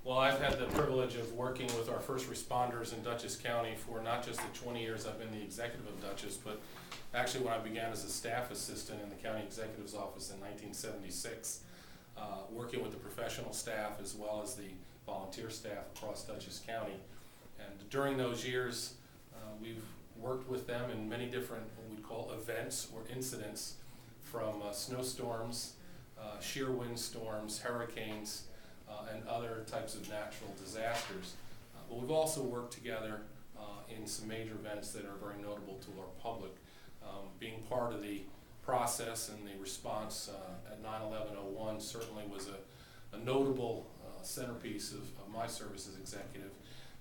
Well, I've had the privilege of working with our first responders in Dutchess County for not just the 20 years I've been the executive of Dutchess, but actually when I began as a staff assistant in the county executive's office in 1976, working with the professional staff as well as the volunteer staff across Dutchess County. And during those years, we've worked with them in many different what we call events or incidents, from snowstorms, shear wind storms, hurricanes, and other types of natural disasters. But we've also worked together in some major events that are very notable to our public. Being part of the process and the response at 9/11/01 certainly was a notable centerpiece of my service as executive.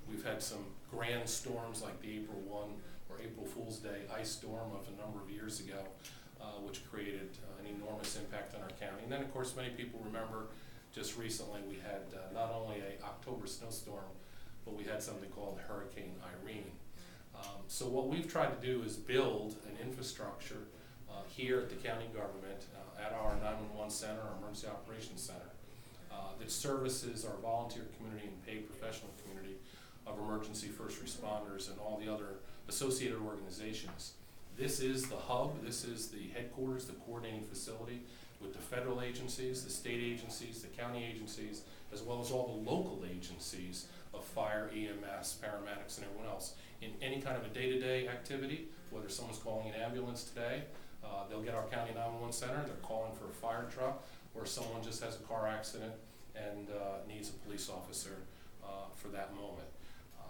We've had some grand storms like the April 1 or April Fool's Day ice storm of a number of years ago, which created an enormous impact on our county. And then, of course, many people remember just recently we had not only an October snowstorm, but we had something called Hurricane Irene. So what we've tried to do is build an infrastructure here at the county government, at our 911 center, our emergency operations center, that services our volunteer community and paid professional community of emergency first responders and all the other associated organizations. This is the hub, this is the headquarters, the coordinating facility with the federal agencies, the state agencies, the county agencies, as well as all the local agencies of fire, EMS, paramedics, and everyone else. In any kind of a day-to-day activity, whether someone's calling an ambulance today, they'll get our county 911 center, they're calling for a fire truck, or someone just has a car accident and needs a police officer for that moment.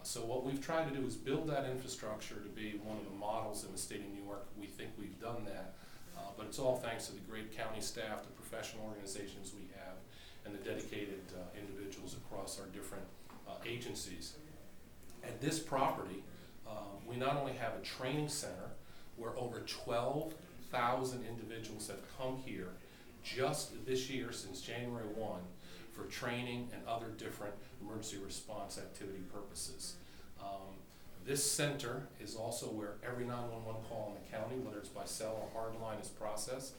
So what we've tried to do is build that infrastructure to be one of the models in the state of New York. We think we've done that, but it's all thanks to the great county staff, the professional organizations we have, and the dedicated individuals across our different agencies. At this property, we not only have a training center where over 12,000 individuals have come here just this year since January 1 for training and other different emergency response activity purposes. This center is also where every 911 call in the county, whether it's by cell or hardline, is processed.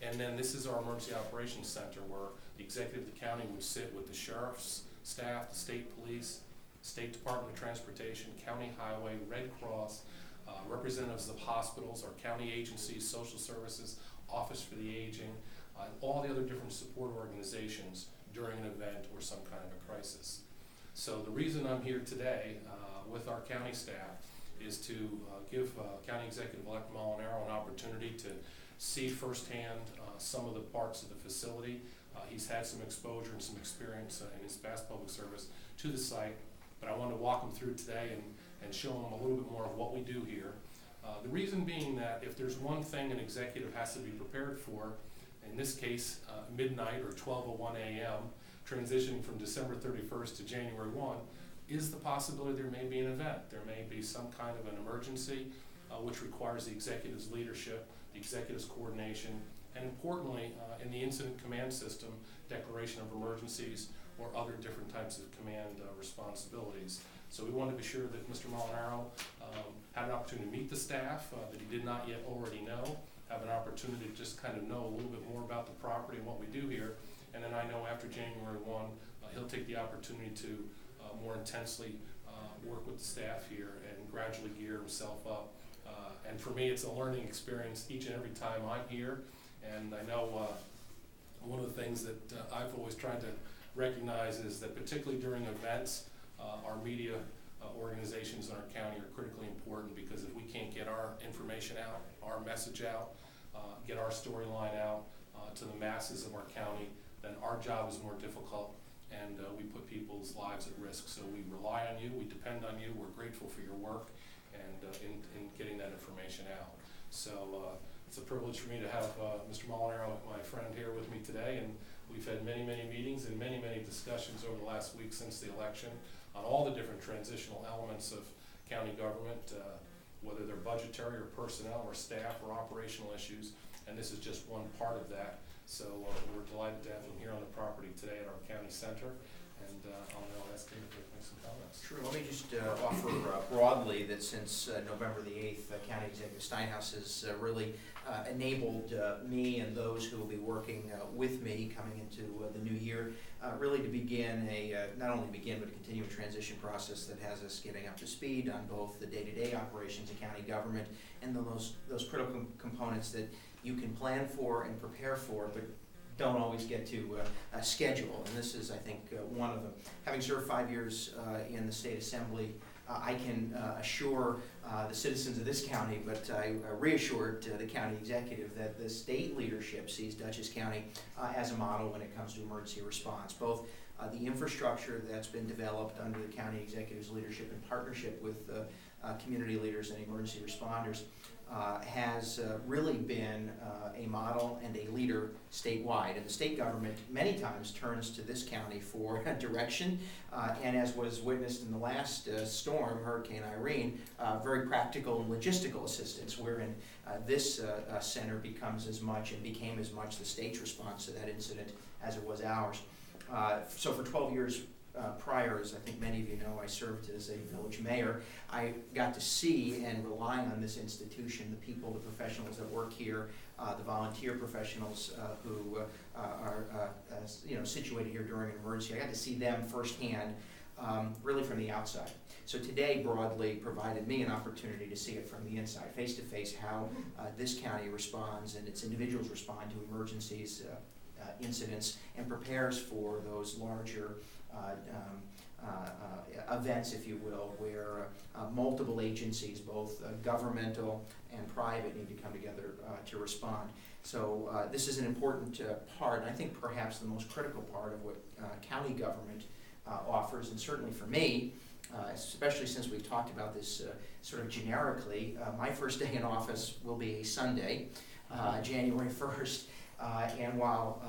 And then this is our emergency operations center where the executive of the county would sit with the sheriff's staff, the state police, State Department of Transportation, County Highway, Red Cross, representatives of hospitals, our county agencies, social services, Office for the Aging, and all the other different support organizations during an event or some kind of a crisis. So the reason I'm here today with our county staff is to give County Executive-elect Molniaro an opportunity to see firsthand some of the parts of the facility. He's had some exposure and some experience in his past public service to the site, but I wanted to walk him through today and show him a little bit more of what we do here. The reason being that if there's one thing an executive has to be prepared for, in this case, midnight or 12:01 a.m., transitioning from December 31st to January 1, is the possibility there may be an event. There may be some kind of an emergency which requires the executive's leadership, the executive's coordination, and importantly, in the incident command system, declaration of emergencies or other different types of command responsibilities. So we wanted to be sure that Mr. Molinaro had an opportunity to meet the staff that he did not yet already know, have an opportunity to just kind of know a little bit more about the property and what we do here. And then I know after January 1, he'll take the opportunity to more intensely work with the staff here and gradually gear himself up. And for me, it's a learning experience each and every time I'm here. And I know one of the things that I've always tried to recognize is that particularly during events, our media organizations in our county are critically important, because if we can't get our information out, our message out, get our storyline out to the masses of our county, then our job is more difficult, and we put people's lives at risk. So we rely on you, we depend on you, we're grateful for your work and in getting that information out. So it's a privilege for me to have Mr. Molinaro, my friend, here with me today, and we've had many, many meetings and many, many discussions over the last week since the election on all the different transitional elements of county government, whether they're budgetary or personnel or staff or operational issues, and this is just one part of that. So we're delighted to have him here on the property today at our county center, and I'll now ask him to make some comments. Sure. Let me just offer broadly that since November the 8th, County Executive Steinhaus has really enabled me and those who will be working with me coming into the new year really to begin not only begin, but to continue a transition process that has us getting up to speed on both the day-to-day operations of county government and those critical components that you can plan for and prepare for, but don't always get to schedule. And this is, I think, one of them. Having served 5 years in the state assembly, I can assure the citizens of this county, but I reassured the county executive that the state leadership sees Dutchess County as a model when it comes to emergency response. Both the infrastructure that's been developed under the county executive's leadership in partnership with community leaders and emergency responders has really been a model and a leader statewide. And the state government many times turns to this county for direction, and as was witnessed in the last storm, Hurricane Irene, very practical and logistical assistance, wherein this center becomes as much and became as much the state's response to that incident as it was ours. So for 12 years prior, as I think many of you know, I served as a village mayor. I got to see and rely on this institution, the people, the professionals that work here, the volunteer professionals who are situated here during an emergency. I got to see them firsthand, really from the outside. So today broadly provided me an opportunity to see it from the inside, face to face, how this county responds and its individuals respond to emergencies, incidents, and prepares for those larger events, if you will, where multiple agencies, both governmental and private, need to come together to respond. So this is an important part, and I think perhaps the most critical part of what county government offers, and certainly for me, especially since we've talked about this sort of generically, my first day in office will be a Sunday, January 1st. And while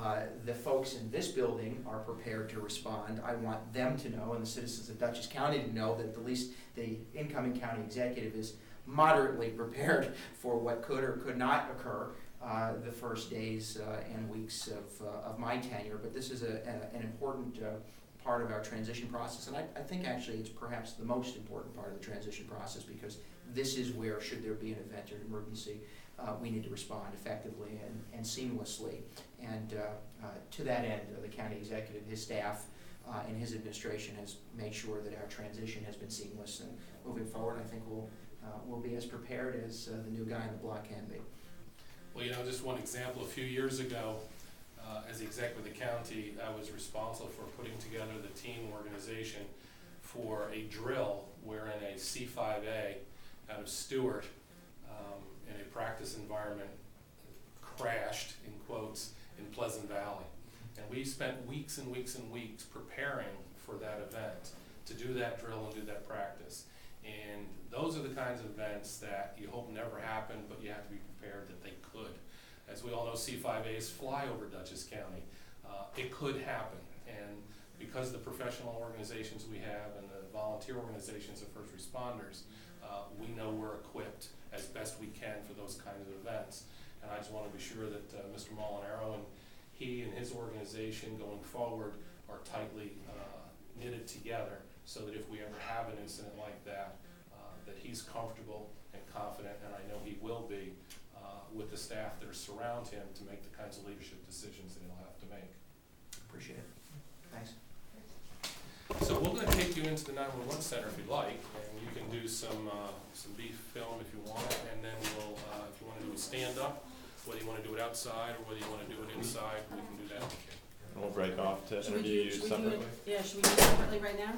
the folks in this building are prepared to respond, I want them to know, and the citizens of Dutchess County to know, that at least the incoming county executive is moderately prepared for what could or could not occur the first days and weeks of my tenure. But this is an important part of our transition process, and I think actually it's perhaps the most important part of the transition process, because this is where, should there be an event or an emergency, we need to respond effectively and seamlessly. And to that end, the county executive, his staff, and his administration has made sure that our transition has been seamless. And moving forward, I think we'll be as prepared as the new guy in the block can be. Well, just one example. A few years ago, as the executive of the county, I was responsible for putting together the team organization for a drill wherein a C5A out of Stewart, in a practice environment, crashed, in quotes, in Pleasant Valley. And we spent weeks and weeks and weeks preparing for that event, to do that drill and do that practice. And those are the kinds of events that you hope never happen, but you have to be prepared that they could. As we all know, C5As fly over Dutchess County. It could happen. And because the professional organizations we have and the volunteer organizations of first responders, we know we're equipped as best we can for those kinds of events. And I just want to be sure that Mr. Molinaro and he and his organization going forward are tightly knitted together, so that if we ever have an incident like that, that he's comfortable and confident, and I know he will be, with the staff that surround him to make the kinds of leadership decisions that he'll have to make. Appreciate it. Thanks. So we're going to take you into the 911 center if you like, and you can do some brief film if you want, and then we'll, if you want to do a stand-up, whether you want to do it outside or whether you want to do it inside, we can do that. And we'll break off to interview you separately. Yeah, should we do it separately right now?